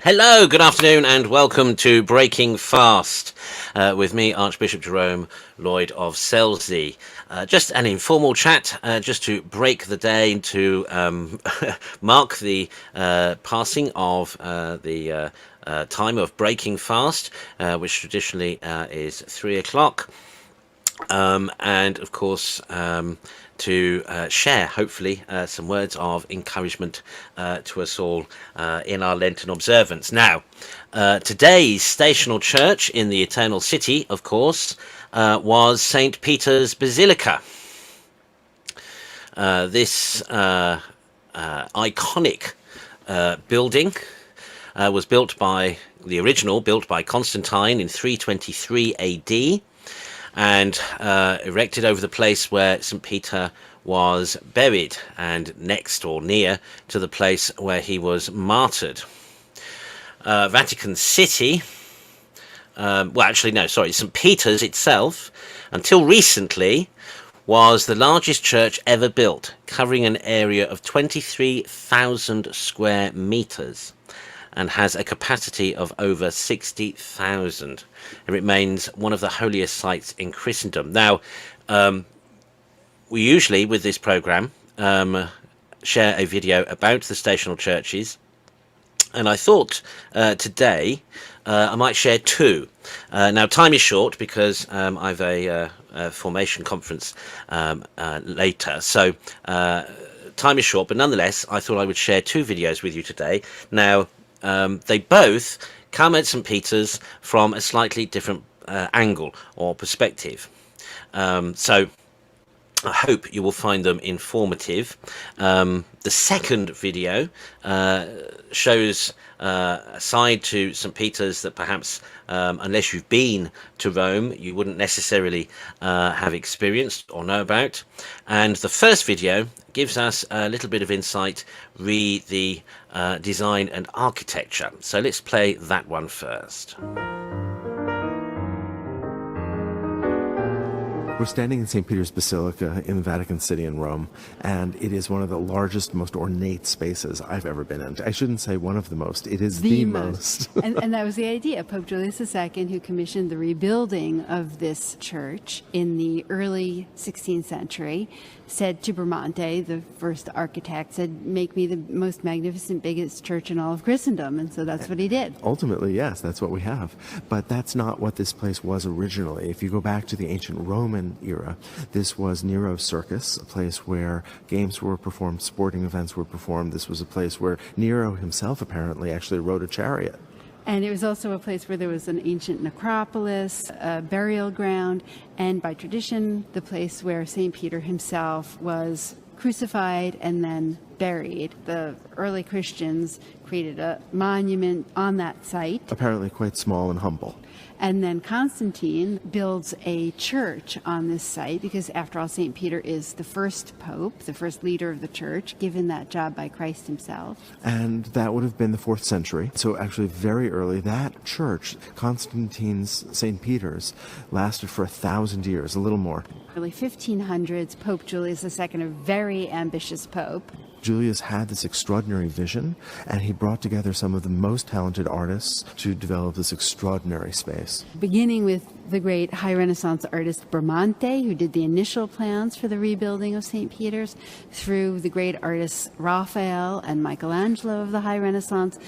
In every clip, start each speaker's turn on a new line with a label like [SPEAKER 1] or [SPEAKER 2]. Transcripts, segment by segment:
[SPEAKER 1] Hello, good afternoon and welcome to Breaking Fast with me, Archbishop Jerome, Lloyd of Selsey. Just an informal chat, just to break the day, to mark the passing of the time of breaking fast, which traditionally is 3 o'clock. And of course, to share, hopefully, some words of encouragement to us all in our Lenten observance. Now, today's stational church in the Eternal City, of course, was St. Peter's Basilica. This iconic building was built by Constantine in 323 AD. And erected over the place where St. Peter was buried, and next or near to the place where he was martyred. Vatican City, St. Peter's itself, until recently, was the largest church ever built, covering an area of 23,000 square meters. And has a capacity of over 60,000. It remains one of the holiest sites in Christendom. Now, we usually, with this programme, share a video about the stational churches. And I thought today I might share two. Now, time is short because I have a formation conference later. So time is short, but nonetheless, I thought I would share two videos with you today. Now, they both come at St. Peter's from a slightly different angle or perspective. So I hope you will find them informative. The second video shows a side to St. Peter's that perhaps, unless you've been to Rome, you wouldn't necessarily have experienced or know about. And the first video gives us a little bit of insight re the design and architecture. So let's play that one first.
[SPEAKER 2] We're standing in St. Peter's Basilica in the Vatican City in Rome, and it is one of the largest, most ornate spaces I've ever been in. I shouldn't say one of the most, it is the most.
[SPEAKER 3] and that was the idea. Pope Julius II, who commissioned the rebuilding of this church in the early 16th century, said to Bramante, the first architect, said, make me the most magnificent, biggest church in all of Christendom. And so that's what he did.
[SPEAKER 2] Ultimately, yes, that's what we have. But that's not what this place was originally. If you go back to the ancient Roman era, this was Nero's circus, a place where games were performed, sporting events were performed. This was a place where Nero himself apparently actually rode a chariot.
[SPEAKER 3] And it was also a place where there was an ancient necropolis, a burial ground, and by tradition, the place where St. Peter himself was crucified and then buried. The early Christians created a monument on that site.
[SPEAKER 2] Apparently quite small and humble.
[SPEAKER 3] And then Constantine builds a church on this site because, after all, St. Peter is the first pope, the first leader of the church, given that job by Christ himself.
[SPEAKER 2] And that would have been the 4th century. So actually very early, that church, Constantine's St. Peter's, lasted for 1,000 years, a little more.
[SPEAKER 3] Early 1500s, Pope Julius II, a very ambitious pope.
[SPEAKER 2] Julius had this extraordinary vision, and he brought together some of the most talented artists to develop this extraordinary space.
[SPEAKER 3] Beginning with the great high Renaissance artist Bramante, who did the initial plans for the rebuilding of St. Peter's, through the great artists Raphael and Michelangelo of the high Renaissance,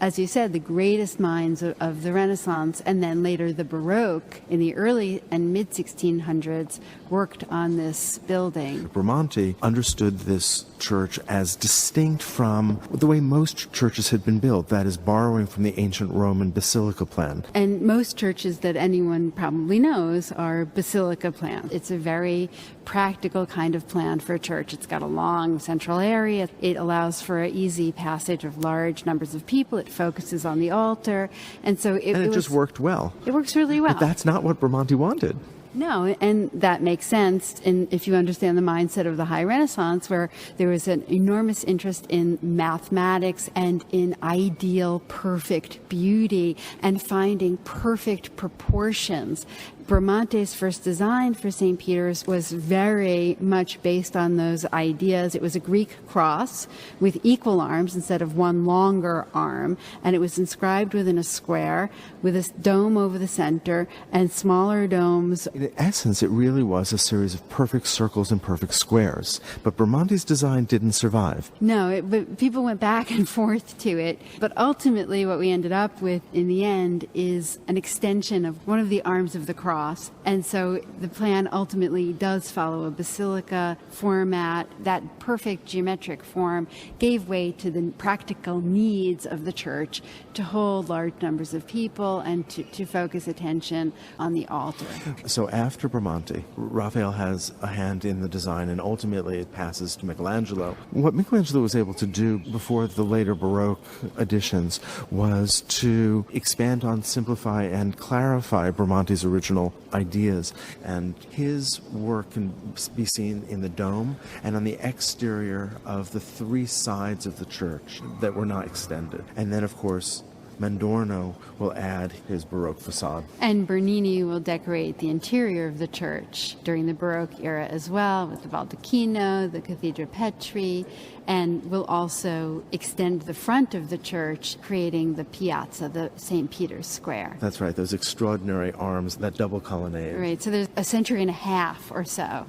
[SPEAKER 3] as you said, the greatest minds of the Renaissance, and then later the Baroque in the early and mid-1600s worked on this building.
[SPEAKER 2] Bramante understood this church as distinct from the way most churches had been built, that is, borrowing from the ancient Roman basilica plan.
[SPEAKER 3] And most churches that anyone probably knows are basilica plans. It's a very practical kind of plan for a church. It's got a long central area. It allows for an easy passage of large numbers of people. It focuses on the altar. And so it
[SPEAKER 2] just worked well.
[SPEAKER 3] It works really well.
[SPEAKER 2] But that's not what Bramante wanted.
[SPEAKER 3] No, and that makes sense if you understand the mindset of the High Renaissance, where there was an enormous interest in mathematics and in ideal, perfect beauty and finding perfect proportions. Bramante's first design for St. Peter's was very much based on those ideas. It was a Greek cross with equal arms instead of one longer arm, and it was inscribed within a square with a dome over the center and smaller domes.
[SPEAKER 2] In essence, it really was a series of perfect circles and perfect squares, but Bramante's design didn't survive.
[SPEAKER 3] No, but people went back and forth to it, but ultimately what we ended up with in the end is an extension of one of the arms of the cross. And so the plan ultimately does follow a basilica format. That perfect geometric form gave way to the practical needs of the church to hold large numbers of people and to focus attention on the altar.
[SPEAKER 2] So after Bramante, Raphael has a hand in the design, and ultimately it passes to Michelangelo. What Michelangelo was able to do before the later Baroque additions was to expand on, simplify, and clarify Bramante's original ideas, and his work can be seen in the dome and on the exterior of the 3 sides of the church that were not extended. And then, of course, Mandorno will add his Baroque facade.
[SPEAKER 3] And Bernini will decorate the interior of the church during the Baroque era as well, with the baldacchino, the cathedra Petri, and will also extend the front of the church, creating the piazza, the St. Peter's Square.
[SPEAKER 2] That's right, those extraordinary arms, that double colonnade.
[SPEAKER 3] Right, so there's a century and a half or so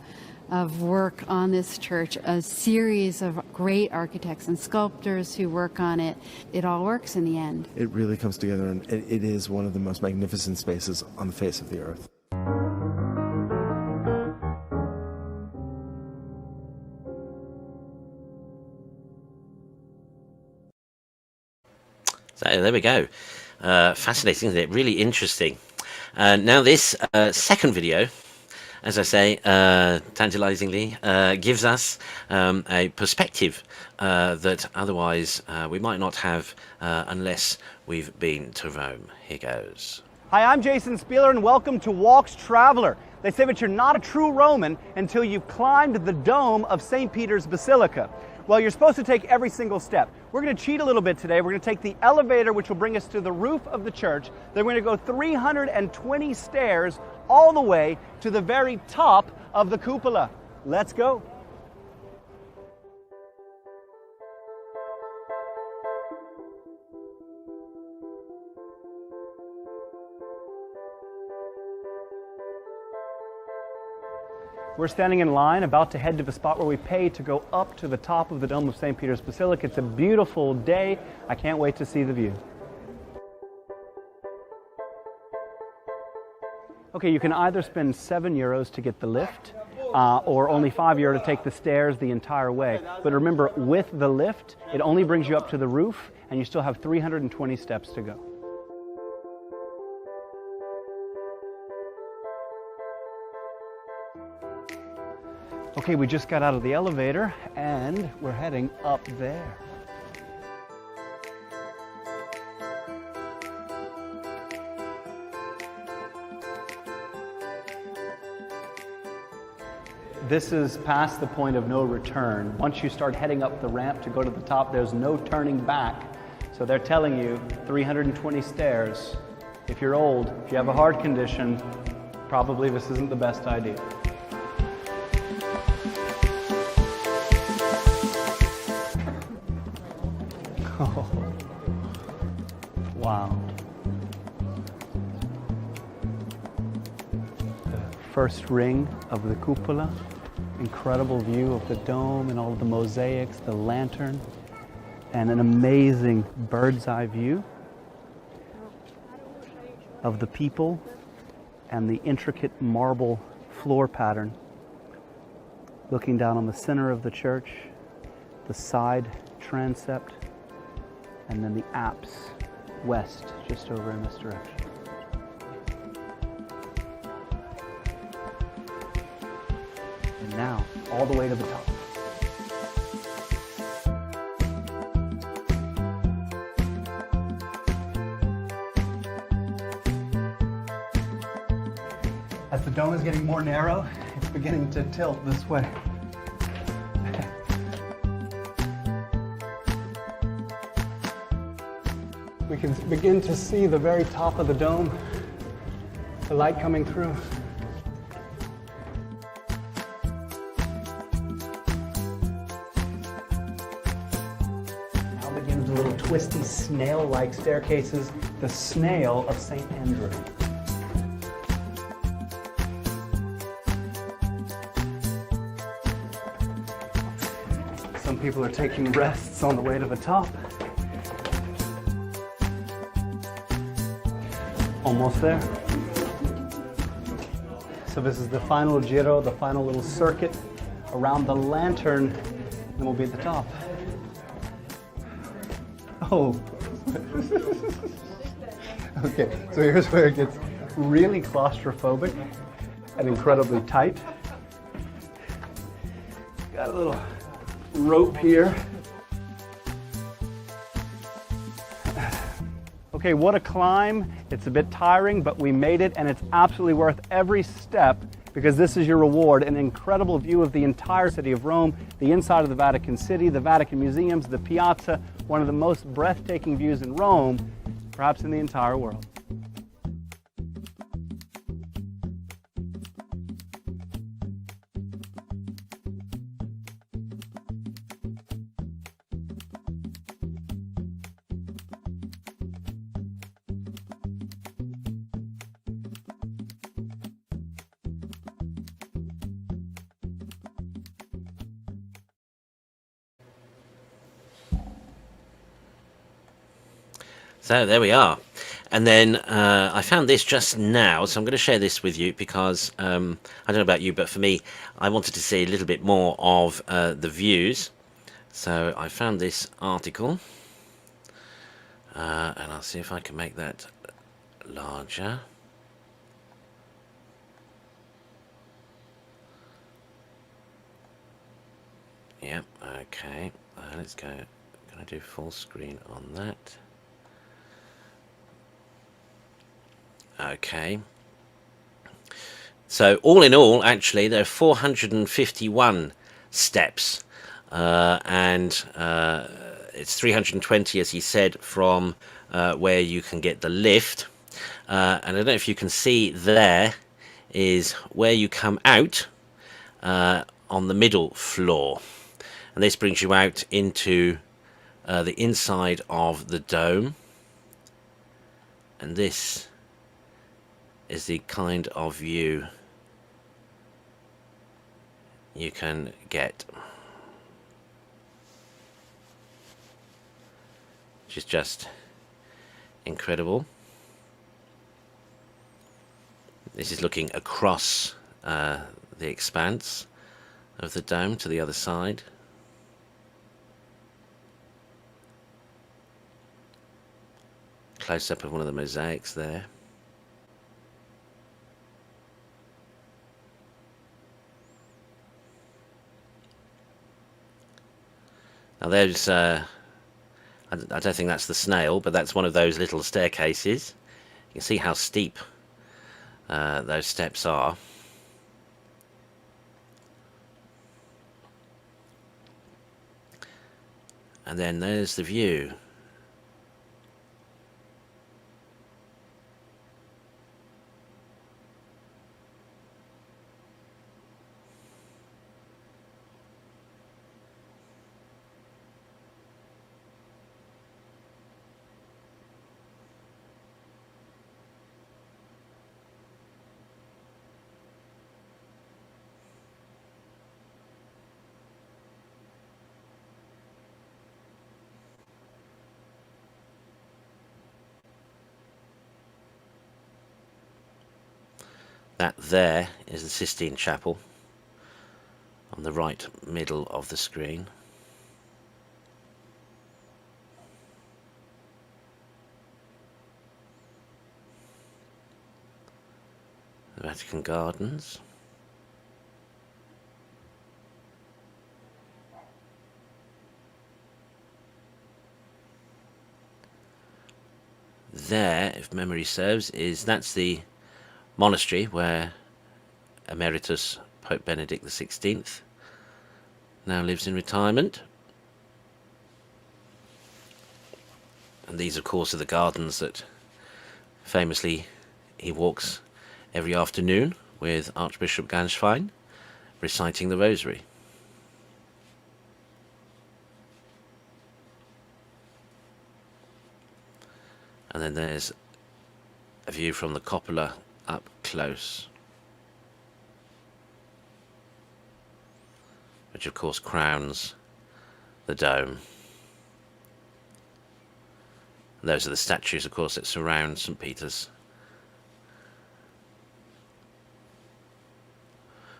[SPEAKER 3] of work on this church, a series of great architects and sculptors who work on it. It all works in the end.
[SPEAKER 2] It really comes together, and it is one of the most magnificent spaces on the face of the earth.
[SPEAKER 1] So there we go. Fascinating, isn't it? Really interesting. Now this second video, as I say, tantalizingly, gives us a perspective that otherwise we might not have unless we've been to Rome. Here goes.
[SPEAKER 4] Hi, I'm Jason Spieler, and welcome to Walks Traveler. They say that you're not a true Roman until you've climbed the dome of St. Peter's Basilica. Well, you're supposed to take every single step. We're going to cheat a little bit today. We're going to take the elevator, which will bring us to the roof of the church. Then we're going to go 320 stairs all the way to the very top of the cupola. Let's go. We're standing in line, about to head to the spot where we pay to go up to the top of the dome of St. Peter's Basilica. It's a beautiful day. I can't wait to see the view. Okay, you can either spend €7 to get the lift, or only €5 to take the stairs the entire way. But remember, with the lift, it only brings you up to the roof, and you still have 320 steps to go. Okay, we just got out of the elevator and we're heading up there. This is past the point of no return. Once you start heading up the ramp to go to the top, there's no turning back. So they're telling you 320 stairs. If you're old, if you have a heart condition, probably this isn't the best idea. Oh, wow. The first ring of the cupola. Incredible view of the dome and all of the mosaics, the lantern, and an amazing bird's eye view of the people and the intricate marble floor pattern. Looking down on the center of the church, the side transept, and then the apse west, just over in this direction. And now, all the way to the top. As the dome is getting more narrow, it's beginning to tilt this way. We can begin to see the very top of the dome, the light coming through. Now begins the little twisty snail-like staircases, the snail of St. Andrew. Some people are taking rests on the way to the top. Almost there. So this is the final giro, the final little circuit around the lantern, and we'll be at the top. Oh. Okay, so here's where it gets really claustrophobic and incredibly tight. Got a little rope here. Okay, what a climb. It's a bit tiring, but we made it, and it's absolutely worth every step because this is your reward, an incredible view of the entire city of Rome, the inside of the Vatican City, the Vatican Museums, the Piazza, one of the most breathtaking views in Rome, perhaps in the entire world.
[SPEAKER 1] So there we are. And then I found this just now, so I'm going to share this with you because I don't know about you, but for me, I wanted to see a little bit more of the views. So I found this article, and I'll see if I can make that larger. Yep, okay. Let's go. Can I do full screen on that? Okay. So all in all, actually, there are 451 steps and it's 320, as he said, from where you can get the lift. And I don't know if you can see, there is where you come out on the middle floor, and this brings you out into the inside of the dome, and this is the kind of view you can get, which is just incredible. This is looking across the expanse of the dome to the other side. Close up of one of the mosaics there. Now there's, I don't think that's the snail, but that's one of those little staircases. You can see how steep those steps are. And then there's the view. That there is the Sistine Chapel on the right middle of the screen. The Vatican Gardens. There, if memory serves, that's the monastery where Emeritus Pope Benedict XVI now lives in retirement. And these, of course, are the gardens that famously he walks every afternoon with Archbishop Ganschwein, reciting the Rosary. And then there's a view from the cupola up close, which of course crowns the dome. And those are the statues, of course, that surround St. Peter's.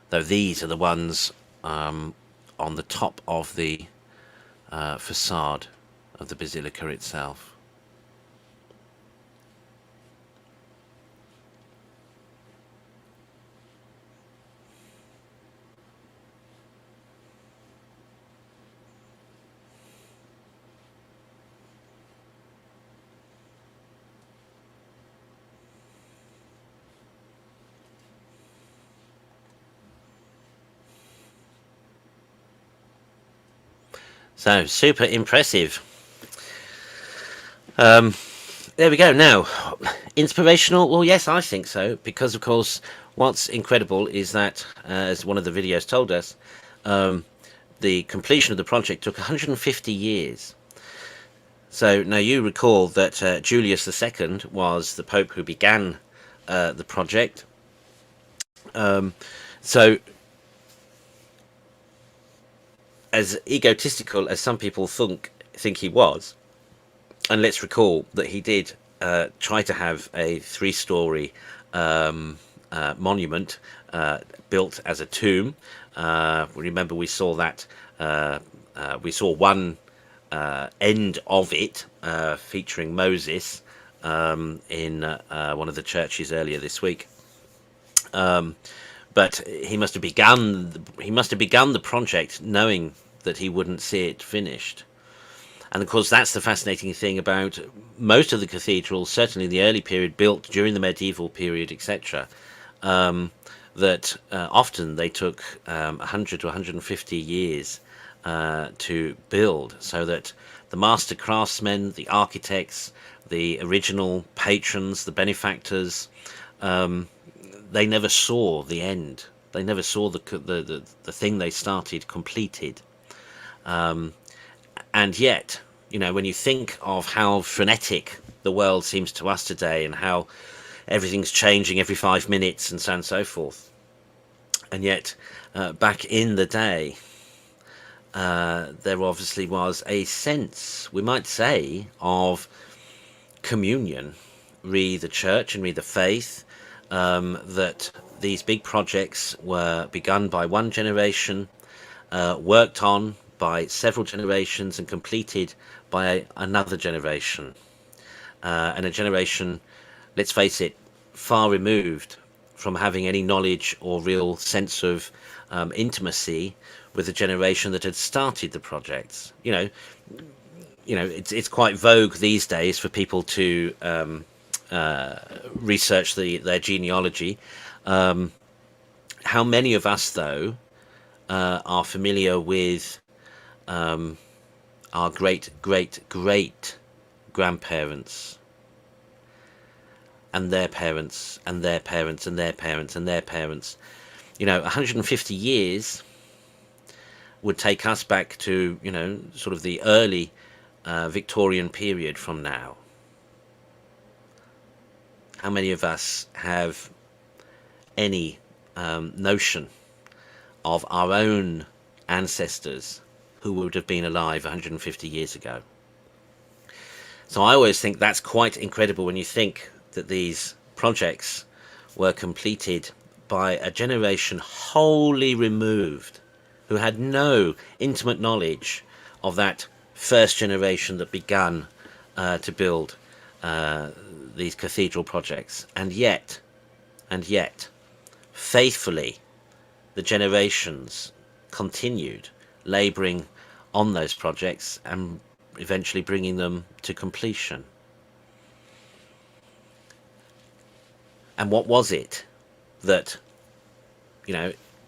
[SPEAKER 1] Though these are the ones on the top of the facade of the basilica itself. So, super impressive. There we go. Now, inspirational? Well, yes, I think so. Because, of course, what's incredible is that, as one of the videos told us, the completion of the project took 150 years. So, now you recall that Julius II was the Pope who began the project. So, as egotistical as some people think he was, and let's recall that he did try to have a 3-story monument built as a tomb. Remember, we saw that we saw one end of it featuring Moses in one of the churches earlier this week. But he must have begun the project knowing that he wouldn't see it finished. And of course, that's the fascinating thing about most of the cathedrals, certainly in the early period, built during the medieval period, etc. That often they took 100 to 150 years to build, so that the master craftsmen, the architects, the original patrons, the benefactors, they never saw the end. They never saw the thing they started completed. And yet, when you think of how frenetic the world seems to us today, and how everything's changing every 5 minutes and so on and so forth, and yet back in the day, there obviously was a sense, we might say, of communion, re the church and re the faith, that these big projects were begun by one generation, worked on by several generations, and completed by another generation, and a generation, let's face it, far removed from having any knowledge or real sense of intimacy with the generation that had started the projects. It's quite vogue these days for people to research their genealogy. How many of us, though, are familiar with our great grandparents, and their parents, and their parents, and their parents, and their parents? 150 years would take us back to, sort of the early Victorian period from now. How many of us have any notion of our own ancestors who would have been alive 150 years ago? So I always think that's quite incredible when you think that these projects were completed by a generation wholly removed, who had no intimate knowledge of that first generation that began to build these cathedral projects. And yet, faithfully, the generations continued labouring on those projects and eventually bringing them to completion. And what was it that,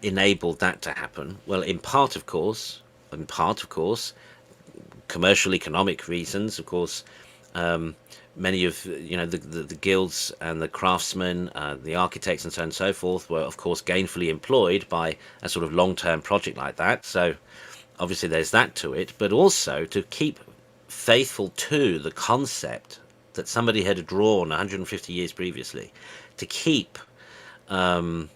[SPEAKER 1] enabled that to happen? Well, in part, of course, commercial, economic reasons. Of course, many of the guilds and the craftsmen, the architects, and so on and so forth, were of course gainfully employed by a sort of long-term project like that. So obviously there's that to it, but also to keep faithful to the concept that somebody had drawn 150 years previously, to keep the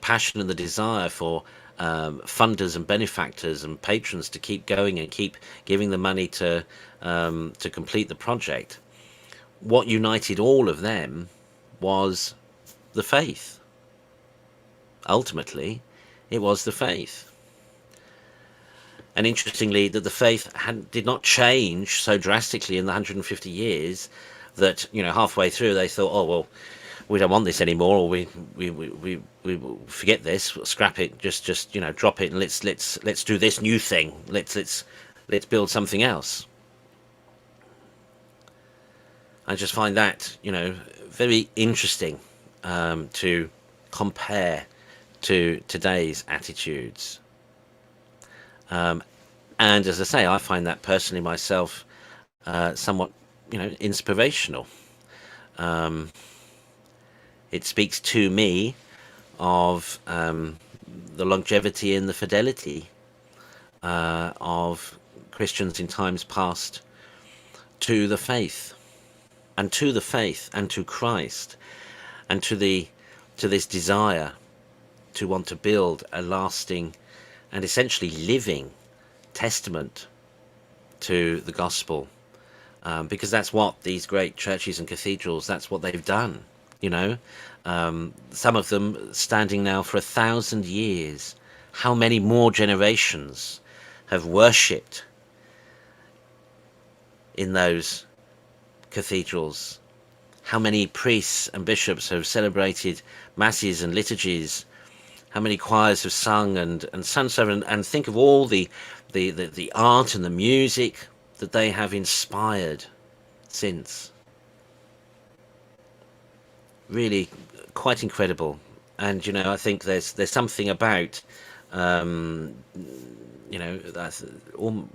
[SPEAKER 1] passion and the desire for funders and benefactors and patrons to keep going and keep giving the money to complete the project. What united all of them was the faith. Ultimately, it was the faith. And interestingly, that the faith did not change so drastically in the 150 years that, halfway through they thought, oh, well, we don't want this anymore, or we forget this, we'll scrap it, just drop it, and let's do this new thing. Let's build something else. I just find that very interesting to compare to today's attitudes. And as I say, I find that personally myself somewhat inspirational. It speaks to me of the longevity and the fidelity of Christians in times past to the faith, and to Christ, and to this desire to want to build a lasting and essentially living testament to the gospel, because that's what these great churches and cathedrals, that's what they've done. Some of them standing now for 1,000 years. How many more generations have worshipped in those cathedrals? How many priests and bishops have celebrated masses and liturgies? How many choirs have sung and sung, and think of all the art and the music that they have inspired since. Really quite incredible. And I think there's something about That's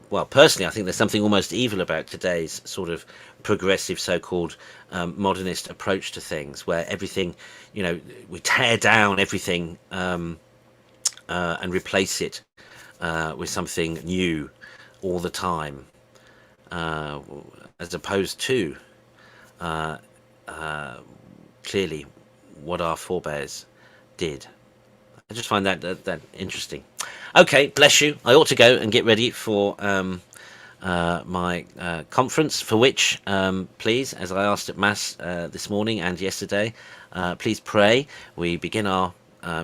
[SPEAKER 1] well, personally, I think there's something almost evil about today's sort of progressive, so-called modernist approach to things, where everything, we tear down everything and replace it with something new all the time, as opposed to clearly what our forebears did. I just find that interesting. Okay, bless you. I ought to go and get ready for my conference, for which, please, as I asked at Mass this morning and yesterday, please pray. We begin our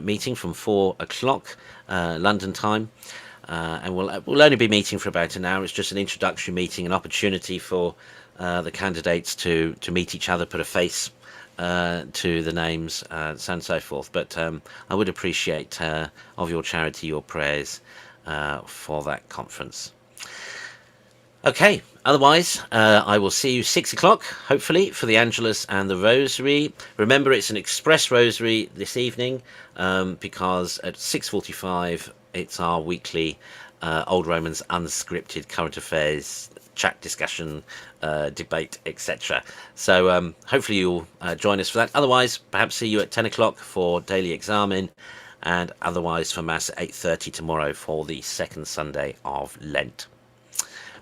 [SPEAKER 1] meeting from 4 o'clock London time, and we'll only be meeting for about an hour. It's just an introductory meeting, an opportunity for the candidates to meet each other, put a face to the names, so on and so forth. But I would appreciate of your charity, your prayers for that conference. Okay, otherwise I will see you 6 o'clock, hopefully, for the Angelus and the Rosary. Remember, it's an express Rosary this evening, because at 6:45 it's our weekly Old Romans unscripted current affairs chat, discussion, debate, etc. So hopefully you'll join us for that. Otherwise, perhaps see you at 10 o'clock for Daily Examen, and otherwise for Mass at 8:30 tomorrow for the second Sunday of Lent.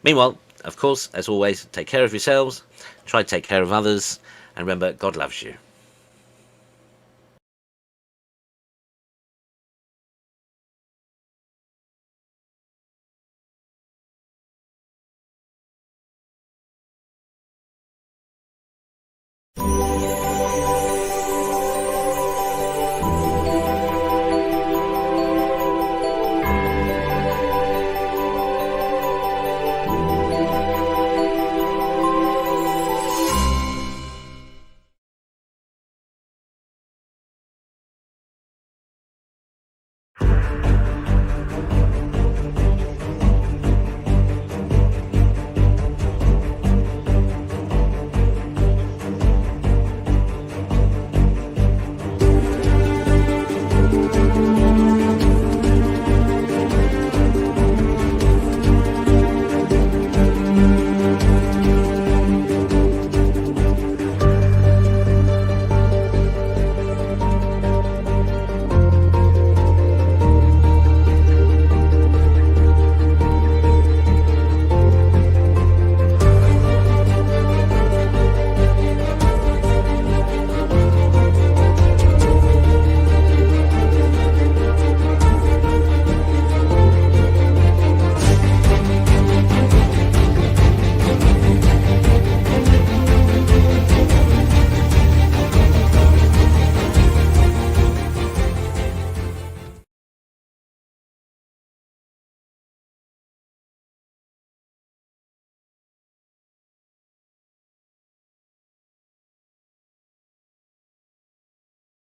[SPEAKER 1] Meanwhile, of course, as always, take care of yourselves, try to take care of others, and remember, God loves you.